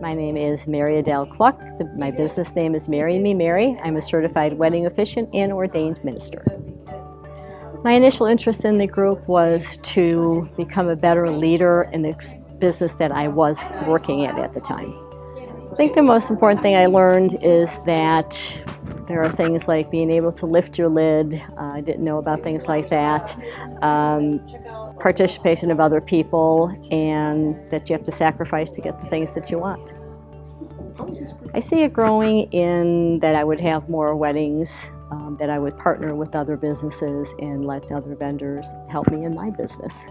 My name is Mary Adele Cluck. My business name is Marry Me Mary. I'm a certified wedding officiant and ordained minister. My initial interest in the group was to become a better leader in the business that I was working at the time. I think the most important thing I learned is that there are things like being able to lift your lid. I didn't know about things like that. Participation of other people, and that you have to sacrifice to get the things that you want. I see it growing in that I would have more weddings, that I would partner with other businesses and let other vendors help me in my business.